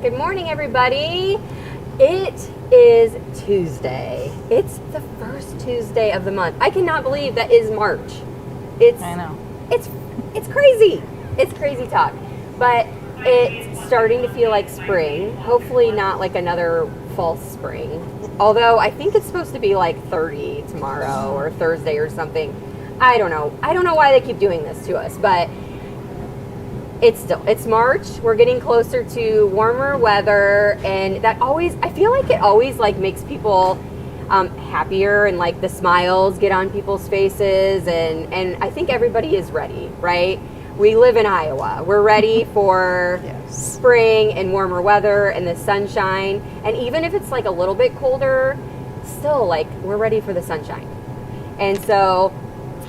Good morning, everybody. It is Tuesday. It's the first Tuesday of the month. I cannot believe that is March. I know. It's crazy. It's crazy talk. But it's starting to feel like spring. Hopefully not like another false spring. Although I think it's supposed to be like 30 tomorrow or Thursday or something. I don't know. I don't know why they keep doing this to us, but it's March. We're getting closer to warmer weather, and that always, I feel like it always like makes people happier, and like the smiles get on people's faces, and I think everybody is ready, right? We live in Iowa. We're ready for spring and warmer weather and the sunshine, and even if it's like a little bit colder, still like we're ready for the sunshine. And so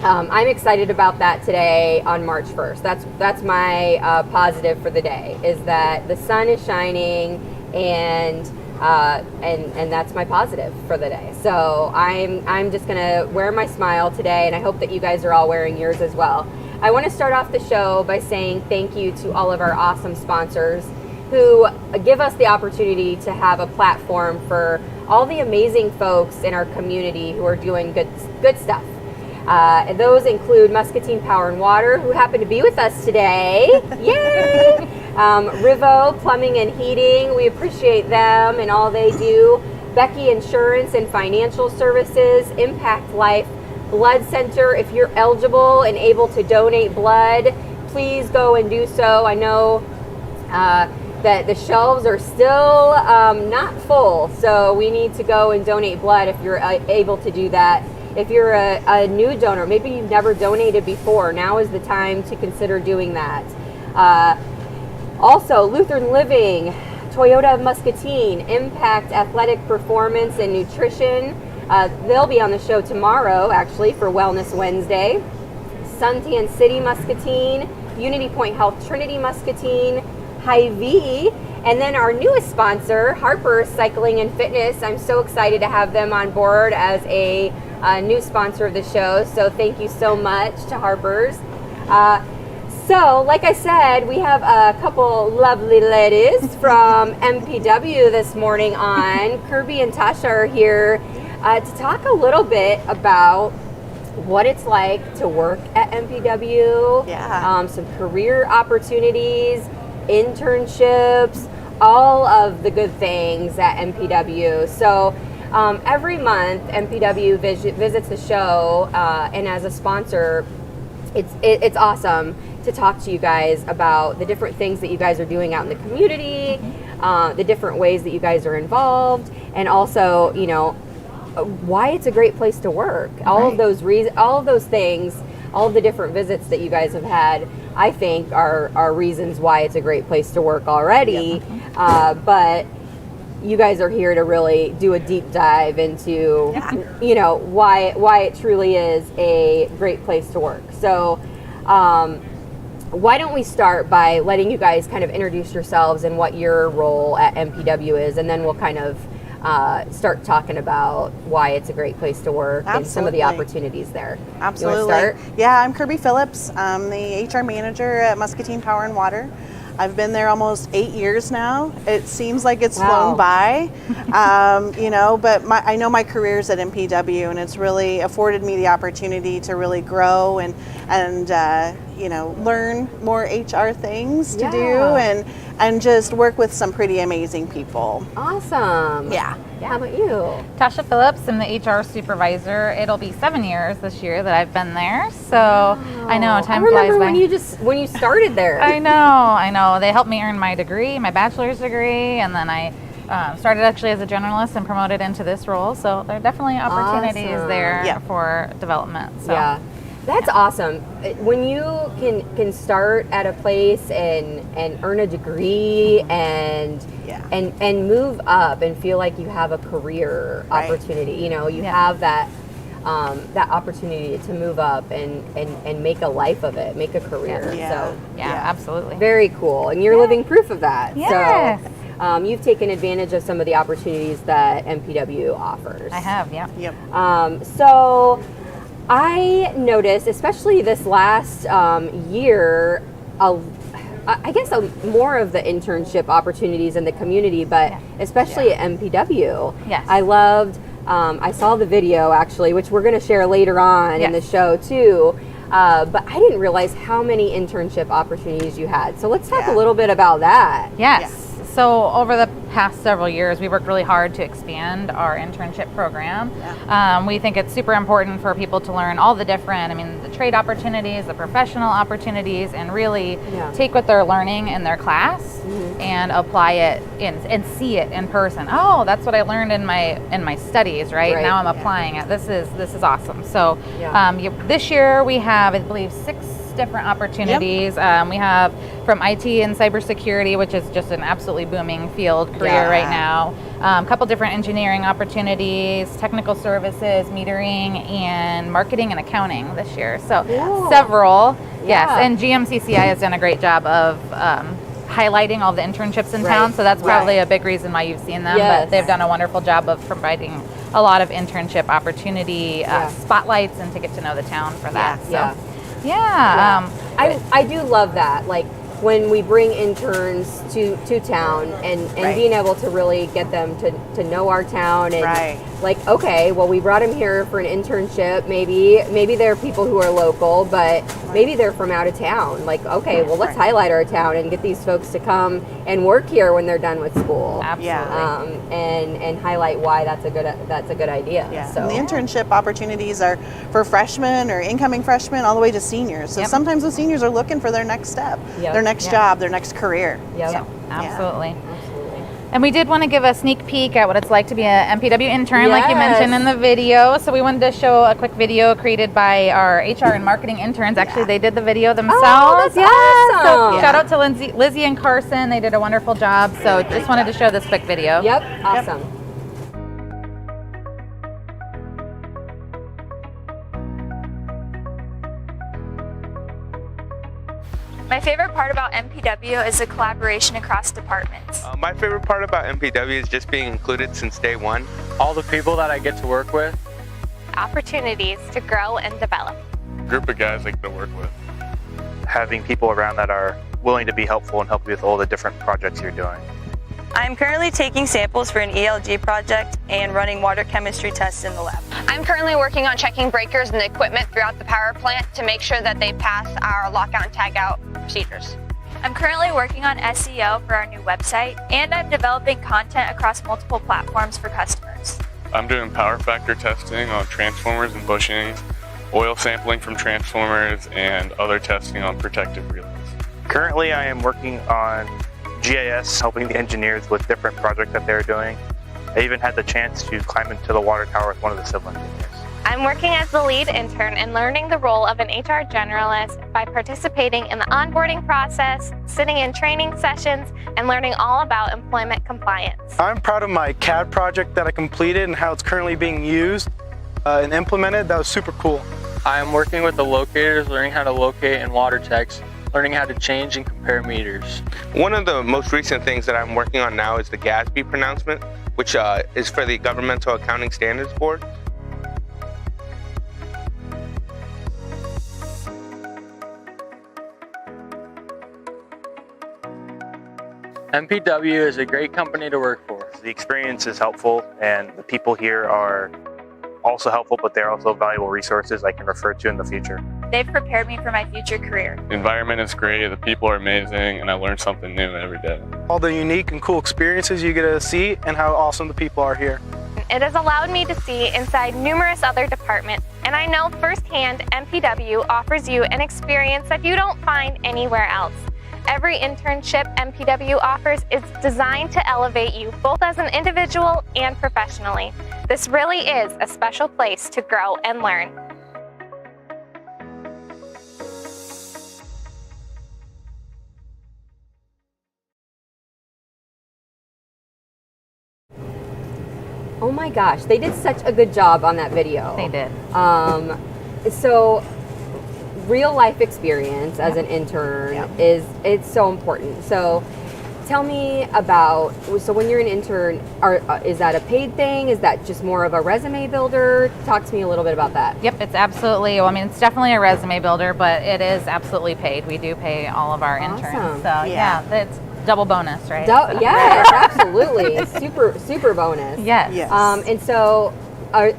I'm excited about that today on March 1st. That's my positive for the day, is that the sun is shining, and that's my positive for the day. So I'm just gonna wear my smile today, and I hope that you guys are all wearing yours as well. I want to start off the show by saying thank you to all of our awesome sponsors who give us the opportunity to have a platform for all the amazing folks in our community who are doing good stuff. And those include Muscatine Power and Water, who happen to be with us today. Yay! Rivo Plumbing and Heating, we appreciate them and all they do. Becky Insurance and Financial Services, Impact Life Blood Center. If you're eligible and able to donate blood, please go and do so. I know that the shelves are still not full, so we need to go and donate blood if you're able to do that. If you're a new donor, maybe you've never donated before, now is the time to consider doing that. Also, Lutheran Living, Toyota of Muscatine, Impact Athletic Performance and Nutrition. They'll be on the show tomorrow, actually, for Wellness Wednesday. Suntan City Muscatine, Unity Point Health Trinity Muscatine, Hy-Vee, and then our newest sponsor, Harper's Cycling and Fitness. I'm so excited to have them on board as a new sponsor of the show, so thank you so much to Harper's. So, like I said, we have a couple lovely ladies from MPW this morning on. Kirby and Tasha are here to talk a little bit about what it's like to work at MPW, some career opportunities, internships, all of the good things at MPW. So every month MPW visits the show, and as a sponsor, it's awesome to talk to you guys about the different things that you guys are doing out in the community, the different ways that you guys are involved, and also, you know, why it's a great place to work. All of those reasons, all of those things, all of the different visits that you guys have had, I think are reasons why it's a great place to work already. But you guys are here to really do a deep dive into, you know, why it truly is a great place to work. So why don't we start by letting you guys kind of introduce yourselves and what your role at MPW is, and then we'll kind of start talking about why it's a great place to work and some of the opportunities there. Absolutely. You want to start? Yeah, I'm Kirby Phillips. I'm the HR manager at Muscatine Power and Water. I've been there almost 8 years now. It seems like it's flown by, you know, but I know my career's at MPW, and it's really afforded me the opportunity to really grow and you know, learn more HR things to do, and just work with some pretty amazing people. Awesome. Yeah. How about you? Tasha Phillips, I'm the HR supervisor. It'll be 7 years this year that I've been there, so I know time flies by. I remember when you started there. I know. They helped me earn my degree, my bachelor's degree, and then I started actually as a generalist and promoted into this role. So there are definitely opportunities there for development. So. Yeah. That's awesome. When you can start at a place and earn a degree and move up and feel like you have a career opportunity, you know, you have that opportunity to move up and make a life of it, make a career. So absolutely. Very cool. And you're living proof of that. Yes. So you've taken advantage of some of the opportunities that MPW offers. I have, So I noticed, especially this last year, I guess more of the internship opportunities in the community, but especially at MPW. Yes. I loved, I saw the video actually, which we're going to share later on in the show too. But I didn't realize how many internship opportunities you had. So let's talk a little bit about that. Yes. So over the past several years, we worked really hard to expand our internship program. We think it's super important for people to learn all the different, the trade opportunities, the professional opportunities, and really take what they're learning in their class and apply it and see it in person. Oh, that's what I learned in my studies, right? Now I'm applying it. This is awesome. So this year we have, I believe, 6 different opportunities. We have from IT and cybersecurity, which is just an absolutely booming field career right now. A couple different engineering opportunities, technical services, metering, and marketing and accounting this year. So several, and GMCCI has done a great job of highlighting all the internships in town. So that's probably a big reason why you've seen them. But they've done a wonderful job of providing a lot of internship opportunity spotlights and to get to know the town for that. I do love that. Like when we bring interns to town and being able to really get them to know our town and like, okay, well, we brought them here for an internship. Maybe they're people who are local, but maybe they're from out of town. Like, okay, well, let's highlight our town and get these folks to come and work here when they're done with school. Absolutely. And highlight why that's a good idea. So and the internship opportunities are for freshmen or incoming freshmen all the way to seniors. So sometimes the seniors are looking for their next step, their next job, their next career. Absolutely. And we did want to give a sneak peek at what it's like to be an MPW intern, like you mentioned in the video. So we wanted to show a quick video created by our HR and marketing interns. Actually, they did the video themselves. Oh, that's awesome. So shout out to Lizzie and Carson. They did a wonderful job. So just wanted to show this quick video. Awesome. My favorite part about MPW is the collaboration across departments. My favorite part about MPW is just being included since day one. All the people that I get to work with. Opportunities to grow and develop. Group of guys I get to work with. Having people around that are willing to be helpful and help you with all the different projects you're doing. I'm currently taking samples for an ELG project and running water chemistry tests in the lab. I'm currently working on checking breakers and the equipment throughout the power plant to make sure that they pass our lockout and tagout procedures. I'm currently working on SEO for our new website, and I'm developing content across multiple platforms for customers. I'm doing power factor testing on transformers and bushings, oil sampling from transformers, and other testing on protective relays. Currently, I am working on GIS, helping the engineers with different projects that they're doing. I even had the chance to climb into the water tower with one of the civil engineers. I'm working as the lead intern and learning the role of an HR generalist by participating in the onboarding process, sitting in training sessions, and learning all about employment compliance. I'm proud of my CAD project that I completed and how it's currently being used and implemented. That was super cool. I am working with the locators, learning how to locate in water techs, learning how to change and compare meters. One of the most recent things that I'm working on now is the GASB pronouncement, which is for the Governmental Accounting Standards Board. MPW is a great company to work for. The experience is helpful and the people here are also helpful, but they're also valuable resources I can refer to in the future. They've prepared me for my future career. The environment is great, the people are amazing, and I learn something new every day. All the unique and cool experiences you get to see and how awesome the people are here. It has allowed me to see inside numerous other departments, and I know firsthand MPW offers you an experience that you don't find anywhere else. Every internship MPW offers is designed to elevate you both as an individual and professionally. This really is a special place to grow and learn. Oh my gosh, they did such a good job on that video. They did. So real life experience as an intern it's so important. So tell me about, so when you're an intern, is that a paid thing? Is that just more of a resume builder? Talk to me a little bit about that. Yep, it's absolutely, well, I mean, it's definitely a resume builder, but it is absolutely paid. We do pay all of our interns. So yeah, that's double bonus, right? Yes, absolutely. Super bonus. Yes. And so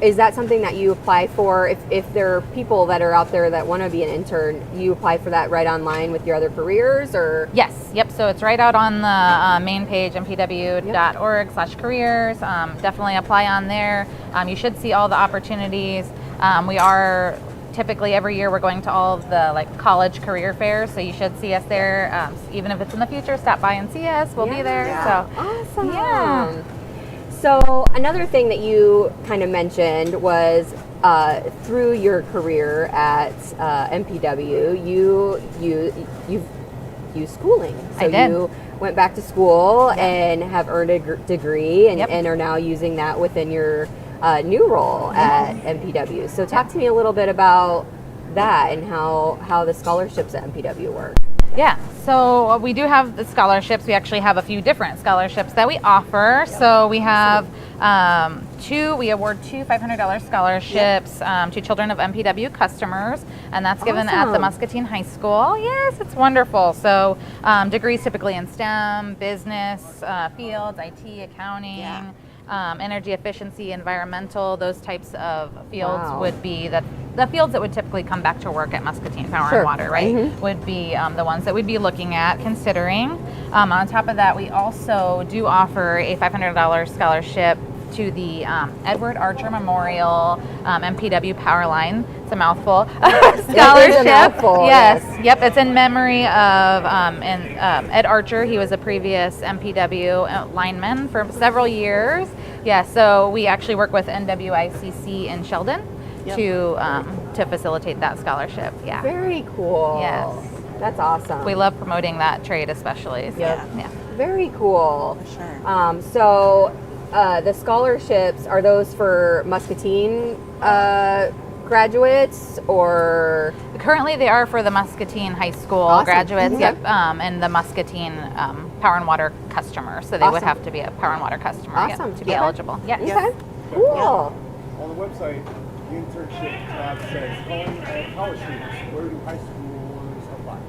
is that something that you apply for if there are people that are out there that want to be an intern, you apply for that right online with your other careers, or? Yes. Yep. So it's right out on the main page, mpw.org/careers. Definitely apply on there. You should see all the opportunities. We are typically every year we're going to all of the college career fairs, so you should see us there. Even if it's in the future, stop by and see us. We'll be there. So awesome. Yeah. So another thing that you kind of mentioned was through your career at MPW, you've used schooling. So I did. You went back to school and have earned a degree and are now using that within your new role at MPW. So talk to me a little bit about that and how the scholarships at MPW work. Yeah, so we do have the scholarships. We actually have a few different scholarships that we offer. So we have we award two $500 scholarships to children of MPW customers, and that's given at the Muscatine High School. Yes, it's wonderful. So degrees typically in STEM, business fields, IT, accounting, energy efficiency, environmental, those types of fields would be the fields that would typically come back to work at Muscatine Power and Water, right? Would be the ones that we'd be looking at considering. On top of that, we also do offer a $500 scholarship to the Edward Archer Memorial MPW Powerline. It's a mouthful. Scholarship. It is a mouthful, yes. Yep. It's in memory of Ed Archer. He was a previous MPW lineman for several years. Yeah. So we actually work with NWICC in Sheldon to facilitate that scholarship. Yeah. Very cool. Yes. That's awesome. We love promoting that trade, especially. So, yeah. Very cool. For sure. So the scholarships, are those for Muscatine graduates, or? Currently they are for the Muscatine High School graduates, and the Muscatine Power and Water customer. So they would have to be a Power and Water customer to be eligible. Yeah. Okay. Cool. On the website, the internship tab says college students. Where do high schoolers apply?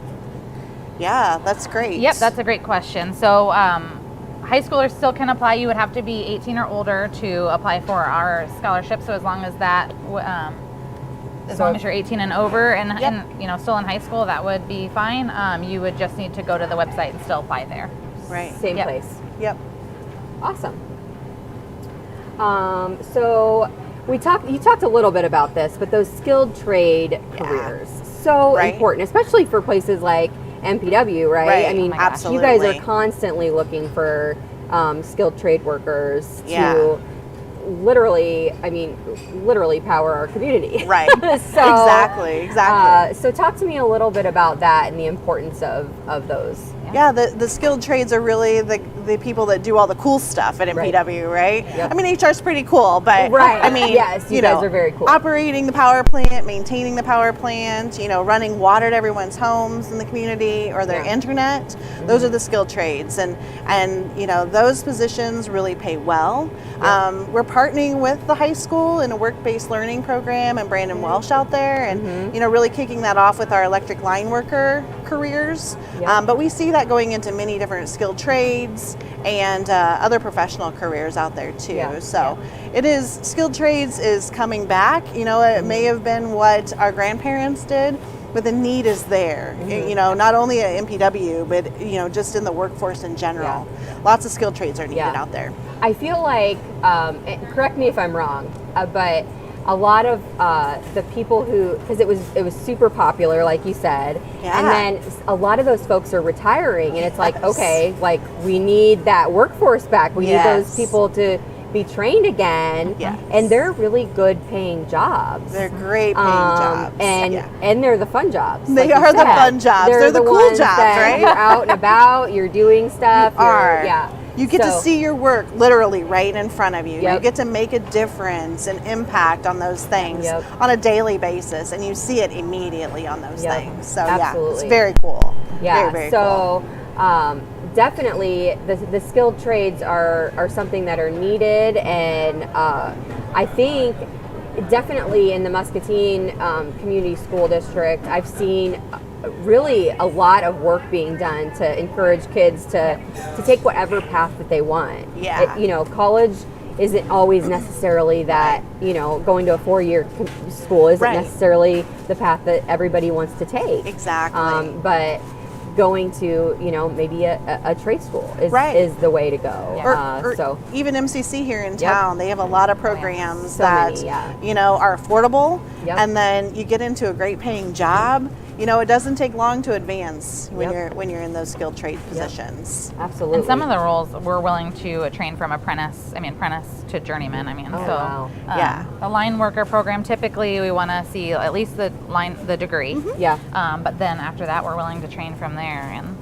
Yeah, that's great. Yep, that's a great question. So high schoolers still can apply. You would have to be 18 or older to apply for our scholarship. So as long as that, as long as you're 18 and over and still in high school, that would be fine. You would just need to go to the website and still apply there. Right. Same place. Yep. Awesome. So you talked a little bit about this, but those skilled trade careers, so important, especially for places like MPW, right? I mean, absolutely. You guys are constantly looking for skilled trade workers to literally power our community. Right. So, exactly. So talk to me a little bit about that and the importance of those. Yeah, the skilled trades are really the people that do all the cool stuff at MPW, right? Yep. I mean, HR's pretty cool, but I mean, yes, you guys are very cool. Operating the power plant, maintaining the power plant, running water to everyone's homes in the community or their internet. Those are the skilled trades, and those positions really pay well. We're partnering with the high school in a work-based learning program and Brandon Welsh out there, and really kicking that off with our electric line worker careers. But we see that going into many different skilled trades and other professional careers out there too. It is, skilled trades is coming back. It may have been what our grandparents did, but the need is there. Not only at MPW, but just in the workforce in general. Lots of skilled trades are needed out there. I feel like, correct me if I'm wrong, but a lot of the people because it was super popular, like you said, and then a lot of those folks are retiring, and it's like, okay, like we need that workforce back. We need those people to be trained again, and they're really good paying jobs. They're great paying jobs, and they're the fun jobs. They are the fun jobs. They're the cool jobs, right? You're out and about. You're doing stuff. You get to see your work literally right in front of you. You get to make a difference and impact on those things on a daily basis, and you see it immediately on those things. So absolutely. it's very cool. Yeah. Very, very cool. definitely the skilled trades are something that are needed, and I think definitely in the Muscatine Community School District, I've seen really a lot of work being done to encourage kids to take whatever path that they want. Yeah. College isn't always necessarily that, going to a 4-year school isn't necessarily the path that everybody wants to take. Exactly. But going to, maybe a trade school is the way to go. Or so even MCC here in town, they have a lot of programs So that, many, are affordable. Yep. And then you get into a great paying job. It doesn't take long to advance when you're in those skilled trade positions. Absolutely. And some of the roles we're willing to train from apprentice to journeyman. Wow. The line worker program, typically we want to see at least the degree. Yeah. But then after that, we're willing to train from there, and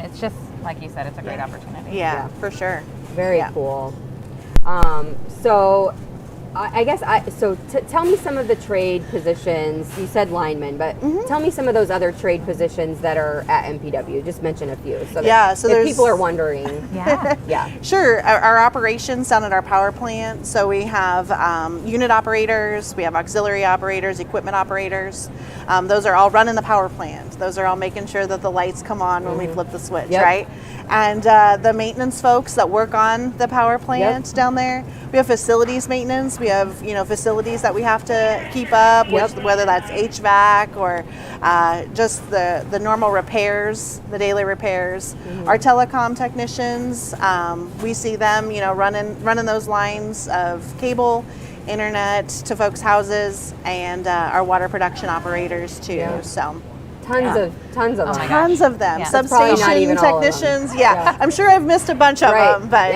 it's just like you said, it's a great opportunity. Yeah, for sure. Very cool. So I guess tell me some of the trade positions. You said lineman, but tell me some of those other trade positions that are at MPW. Just mention a few. So if people are wondering. Sure. Our operations down at our power plant. So we have unit operators, we have auxiliary operators, equipment operators. Those are all running the power plant. Those are all making sure that the lights come on when we flip the switch, right? And the maintenance folks that work on the power plant down there. We have facilities maintenance. We have, facilities that we have to keep up, whether that's HVAC or just the normal repairs, the daily repairs. Our telecom technicians, we see them, running those lines of cable, internet to folks' houses, and our water production operators too. So. Tons of them. Tons of them. Yeah. Substation technicians. Yeah. I'm sure I've missed a bunch of them, but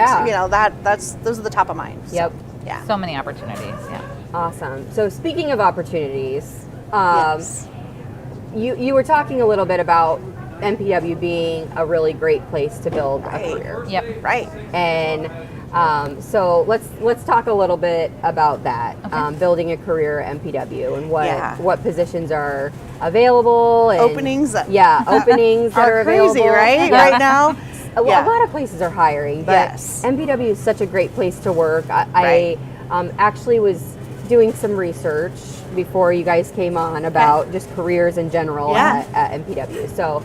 those are the top of mind. Yep. Yeah. So many opportunities. Yeah. Awesome. So speaking of opportunities, you were talking a little bit about MPW being a really great place to build a career. Yep. Right. And so let's talk a little bit about that. Building a career at MPW and what positions are available. And openings. Openings that are crazy, available. right? Right now. A lot of places are hiring, but MPW is such a great place to work. I actually was doing some research before you guys came on about just careers in general at MPW. So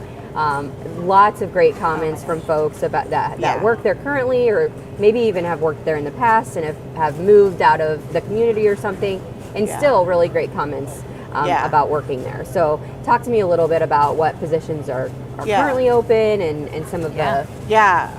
lots of great comments from folks about that work there currently, or maybe even have worked there in the past and have moved out of the community or something, and still really great comments about working there. So talk to me a little bit about what positions are currently open and some of the...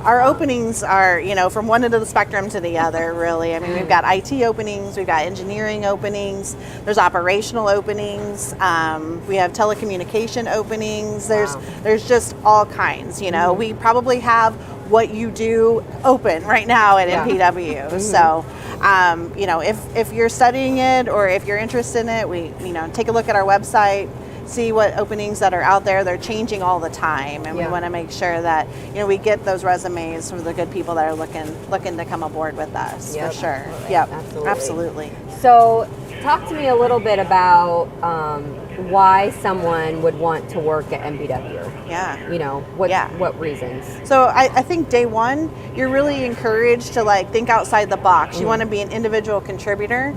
Our openings are, from one end of the spectrum to the other, really. I mean, we've got IT openings, we've got engineering openings, there's operational openings, we have telecommunication openings, there's just all kinds, We probably have what you do open right now at MPW. So, if you're studying it or if you're interested in it, we, take a look at our website, see what openings that are out there. They're changing all the time, and we want to make sure that we get those resumes from the good people that are looking to come aboard with us for sure. Yep, absolutely. So, talk to me a little bit about why someone would want to work at MPW. What reasons? So I think day one, you're really encouraged to think outside the box. You want to be an individual contributor.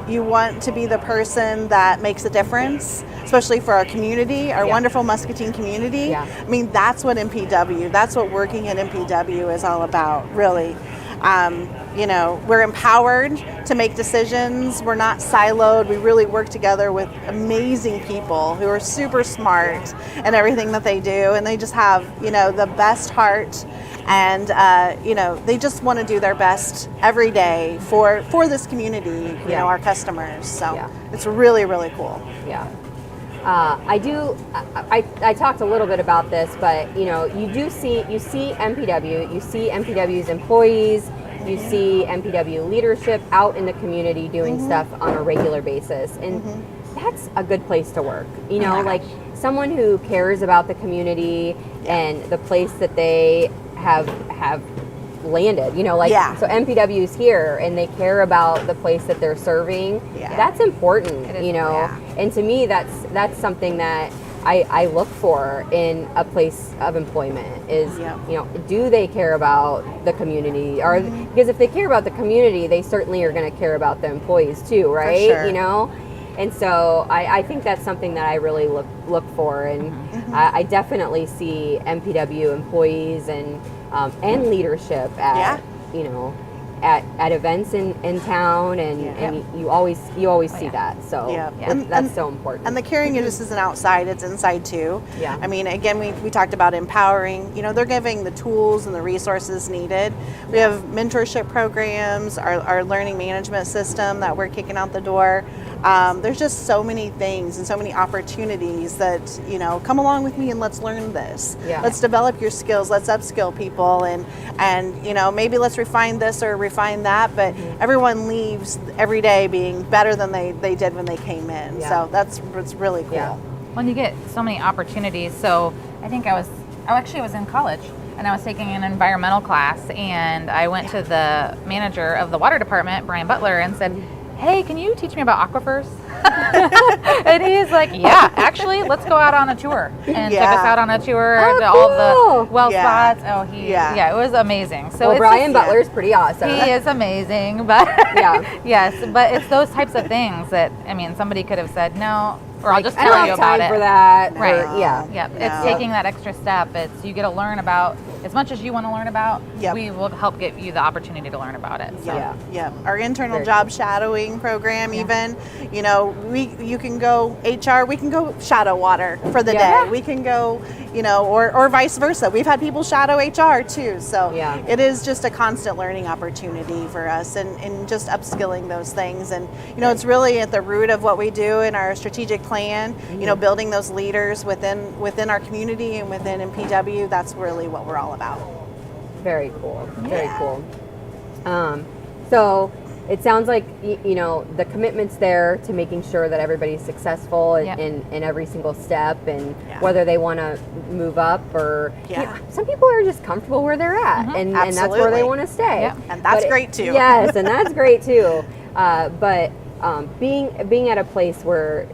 You want to be the person that makes a difference, especially for our community, our wonderful Muscatine community. I mean, that's what that's what working at MPW is all about, really. We're empowered to make decisions. We're not siloed. We really work together with amazing people who are super smart in everything that they do, and they just have, the best heart, and they just want to do their best every day for this community, our customers. So it's really, really cool. I talked a little bit about this, but you see MPW, you see MPW's employees, you see MPW leadership out in the community doing stuff on a regular basis, and that's a good place to work. Someone who cares about the community and the place that they have landed, so MPW's here and they care about the place that they're serving. That's important, and to me that's something that I look for in a place of employment is, you know, do they care about the community? Or because if they care about the community, they certainly are going to care about the employees too, right? sure. You know, and so I think that's something that I really look for, and I definitely see MPW employees and leadership at you know, at events in town, and you always see that. So that's so important. And the caring just isn't outside, it's inside too. Yeah. I mean, again, we talked about empowering. You know, they're giving the tools and the resources needed. We have mentorship programs, our learning management system that we're kicking out the door. There's just so many things and so many opportunities that, you know, come along with me and let's learn this. Yeah. Let's develop your skills, let's upskill people, and you know, maybe let's refine this or refine that, but everyone leaves every day being better than they did when they came in. So that's really cool. Yeah. When you get so many opportunities, so I think I was in college and I was taking an environmental class, and I went to the manager of the water department, Brian Butler, and said, hey, can you teach me about aquifers? And he's like, yeah, actually, let's go out on a tour. And took us out on a tour to all the well spots. Oh, it was amazing. So well, Brian Butler's pretty awesome. He is amazing, but yes, but it's those types of things that, I mean, somebody could have said no, or I'll just tell you about it. I don't have time for that. Right. Yeah. It's taking that extra step. It's you get to learn about as much as you want to learn about. We will help get you the opportunity to learn about it. So. Our internal job shadowing program, even, you know, you can go HR, we can go shadow water for the day. We can go, you know, or vice versa. We've had people shadow HR too. So it is just a constant learning opportunity for us, and just upskilling those things. And, you know, it's really at the root of what we do in our strategic plan, you know, building those leaders within our community and within MPW. That's really what we're all about. Very cool. Very cool. So it sounds like, you know, the commitment's there to making sure that everybody's successful in every single step, and whether they want to move up or you know, some people are just comfortable where they're at, and that's where they want to stay. And that's great too. Yes, and that's great too. But being at a place where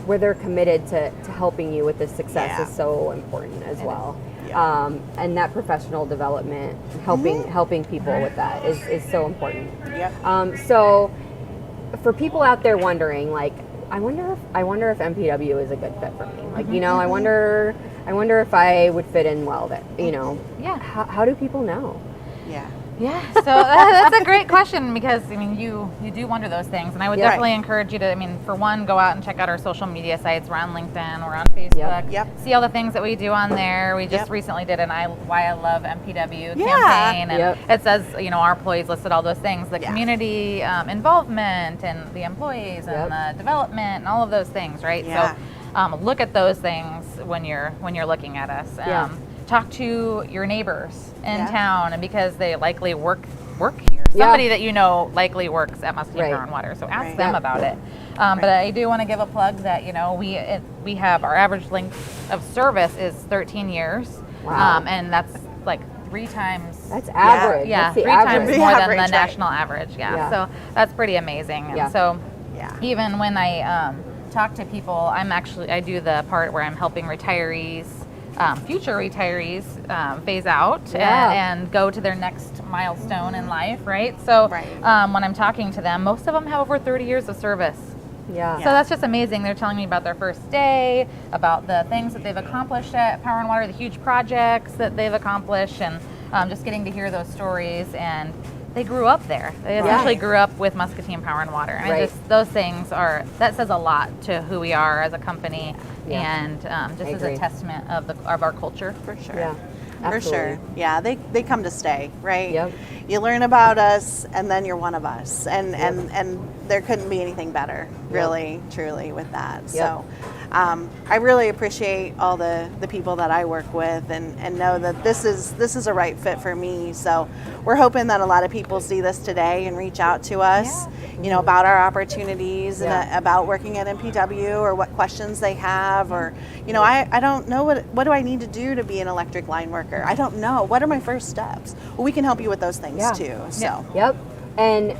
they're committed to helping you with this success is so important as well. And that professional development, helping people with that is so important. So for people out there wondering, like, I wonder if MPW is a good fit for me. Like, you know, I wonder if I would fit in well. That, you know, how do people know? Yeah, so that's a great question, because I mean, you do wonder those things, and I would definitely encourage you to, I mean, for one, go out and check out our social media sites. We're on LinkedIn, we're on Facebook. See all the things that we do on there. We just recently did an Why I Love MPW campaign, and it says, you know, our employees listed all those things, the community involvement, and the employees, and the development, and all of those things, right? So look at those things when you're looking at us. Talk to your neighbors in town, and because they likely work here. Somebody that you know likely works at Muscatine Power and Water, so ask them about it. But I do want to give a plug that, you know, we have our average length of service is 13 years, and that's like 3 times. That's average. Yeah, 3 times more than the national average. So that's pretty amazing. And so even when I talk to people, I do the part where I'm helping retirees. Future retirees phase out and go to their next milestone in life, right? So when I'm talking to them, most of them have over 30 years of service. So that's just amazing. They're telling me about their first day, about the things that they've accomplished at Power and Water, the huge projects that they've accomplished, and just getting to hear those stories. And they grew up there. They essentially grew up with Muscatine Power and Water. And those things that says a lot to who we are as a company, and just as a testament of our culture. For sure. Yeah. For sure. Yeah, they come to stay, right? Yep. You learn about us, and then you're one of us, and there couldn't be anything better, really, truly, with that. So I really appreciate all the people that I work with, and know that this is a right fit for me. So we're hoping that a lot of people see this today and reach out to us, you know, about our opportunities and about working at MPW, or what questions they have, or, you know, I don't know what do I need to do to be an electric line worker. I don't know. What are my first steps? Well, we can help you with those things too. So. And,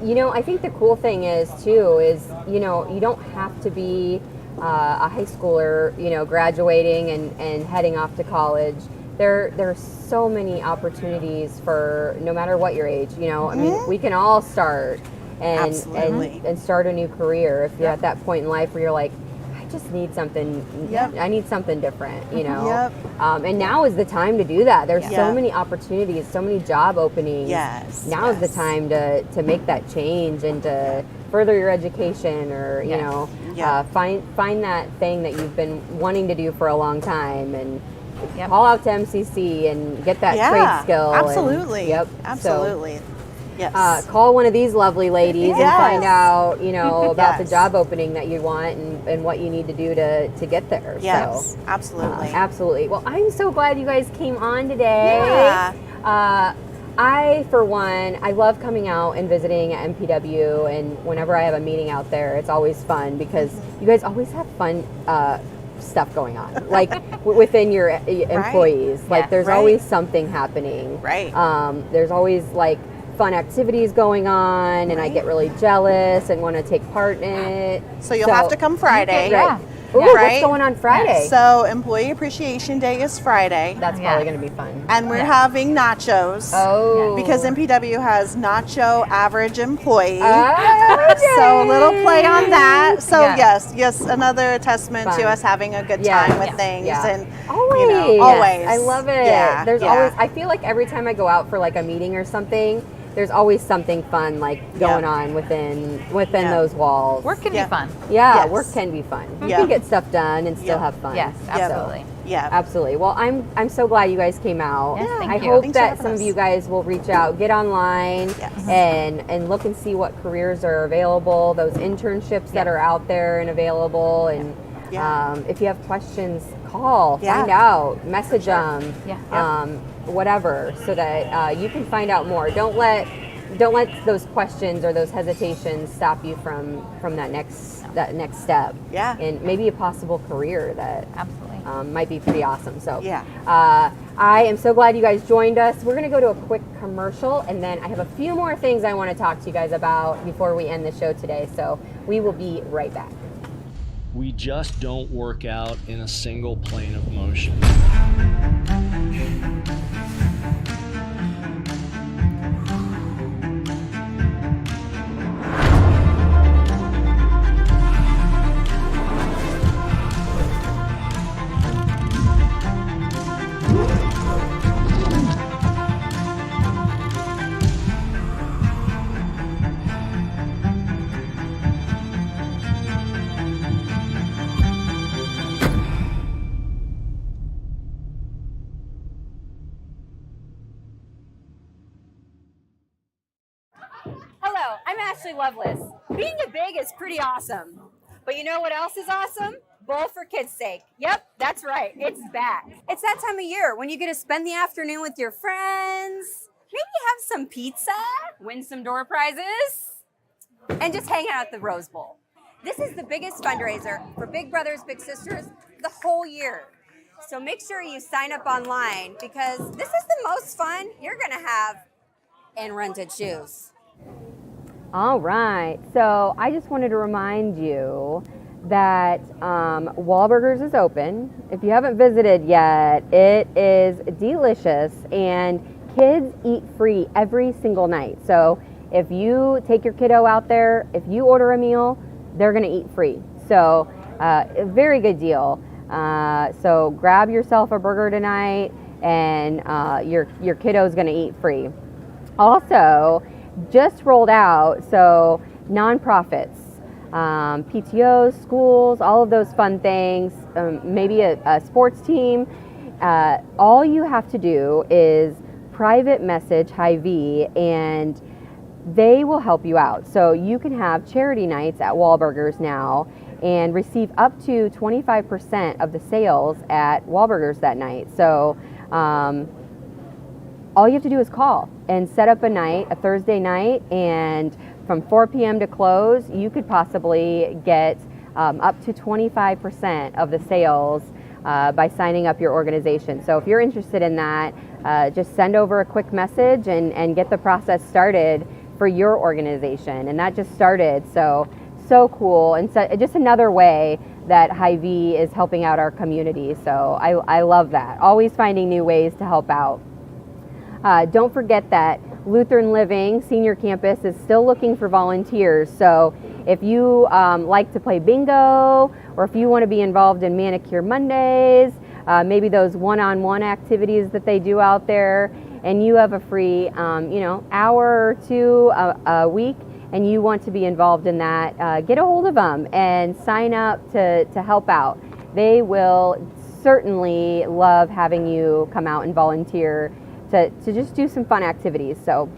you know, I think the cool thing is, you know, you don't have to be a high schooler, you know, graduating and heading off to college, there are so many opportunities for no matter what your age. You know, I mean, we can all start and start a new career if you're at that point in life where you're like, I just need something. I need something different. You know, and now is the time to do that. There's so many opportunities, so many job openings. Now is the time to make that change and to further your education, or you know, find that thing that you've been wanting to do for a long time, and call out to MCC and get that trade skill. Absolutely. And, Absolutely. So, call one of these lovely ladies and find out, you know, about the job opening that you want and what you need to do to get there. Yes, so, absolutely. Absolutely. Well, I'm so glad you guys came on today. I, for one, I love coming out and visiting at MPW, and whenever I have a meeting out there, it's always fun because you guys always have fun stuff going on, like within your employees. Like there's always something happening. There's always like fun activities going on, and I get really jealous and want to take part in it. So you'll have to come Friday. Ooh, what's going on Friday? So Employee Appreciation Day is Friday. That's probably going to be fun. And we're having nachos. Because MPW has nacho average employee. So a little play on that. So yes, another testament to us having a good time with things. And always. You know, always. I love it. There's always, I feel like every time I go out for like a meeting or something, there's always something fun like going on within those walls. Work can be fun. Work can be fun. You can get stuff done and still have fun. Yes, absolutely. Absolutely. Well, I'm so glad you guys came out. Yes, thank I you. hope that some of you guys will reach out, get online, and look and see what careers are available, those internships that are out there and available, and if you have questions, call, find out, message them, whatever, so that you can find out more. Don't let those questions or those hesitations stop you from that next step. And maybe a possible career that might be pretty awesome. So I am so glad you guys joined us. We're going to go to a quick commercial, and then I have a few more things I want to talk to you guys about before we end the show today. So we will be right back. We just don't work out in a single plane of motion. Hello, I'm Ashley Lovelace. Being a big is pretty awesome. But you know what else is awesome? Bowl for Kids' Sake. Yep, that's right. It's back. It's that time of year when you get to spend the afternoon with your friends, maybe have some pizza, win some door prizes, and just hang out at the Rose Bowl. This is the biggest fundraiser for Big Brothers Big Sisters the whole year. So make sure you sign up online because this is the most fun you're going to have in rented shoes. All right, so I just wanted to remind you that Wahlburgers is open. If you haven't visited yet, it is delicious, and kids eat free every single night. So if you take your kiddo out there, if you order a meal, they're gonna eat free. So a very good deal. So grab yourself a burger tonight, and your kiddo's gonna eat free. Also, just rolled out, so nonprofits, PTOs, schools, all of those fun things, maybe a sports team. All you have to do is private message Hy-Vee, and they will help you out. So you can have charity nights at Wahlburgers now and receive up to 25% of the sales at Wahlburgers that night. So all you have to do is call and set up a night, a Thursday night, and from 4 p.m. to close, you could possibly get up to 25% of the sales by signing up your organization. So if you're interested in that, just send over a quick message and get the process started for your organization. And that just started, so cool. And so just another way that Hy-Vee is helping out our community. So I love that. Always finding new ways to help out. Don't forget that Lutheran Living Senior Campus is still looking for volunteers. So if you like to play bingo, or if you want to be involved in Manicure Mondays, maybe those one-on-one activities that they do out there, and you have a free hour or two a week, and you want to be involved in that, get a hold of them and sign up to help out. They will certainly love having you come out and volunteer to just do some fun activities. So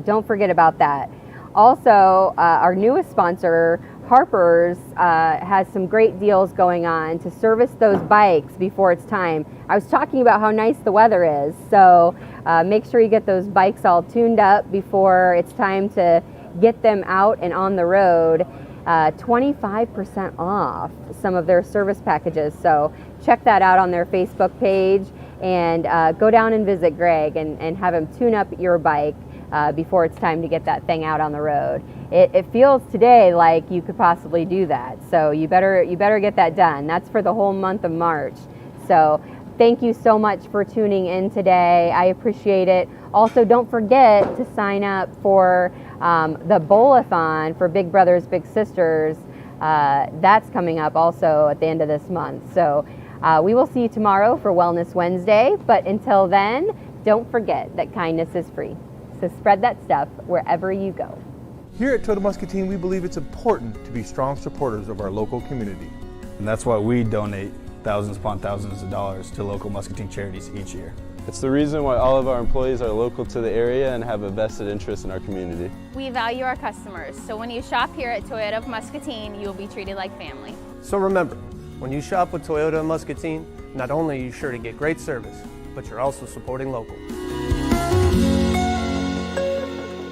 don't forget about that. Also, our newest sponsor, Harper's, has some great deals going on to service those bikes before it's time. I was talking about how nice the weather is, so make sure you get those bikes all tuned up before it's time to get them out and on the road. 25% off some of their service packages, so check that out on their Facebook page, and go down and visit Greg and have him tune up your bike before it's time to get that thing out on the road. It feels today like you could possibly do that, so you better get that done. That's for the whole month of March. So thank you so much for tuning in today. I appreciate it. Also, don't forget to sign up for the Bowl-a-thon for Big Brothers Big Sisters. That's coming up also at the end of this month. So we will see you tomorrow for Wellness Wednesday, but until then, don't forget that kindness is free. So spread that stuff wherever you go. Here at Toyota Muscatine, we believe it's important to be strong supporters of our local community. And that's why we donate thousands upon thousands of dollars to local Muscatine charities each year. It's the reason why all of our employees are local to the area and have a vested interest in our community. We value our customers, so when you shop here at Toyota of Muscatine, you will be treated like family. So remember, when you shop with Toyota of Muscatine, not only are you sure to get great service, but you're also supporting local.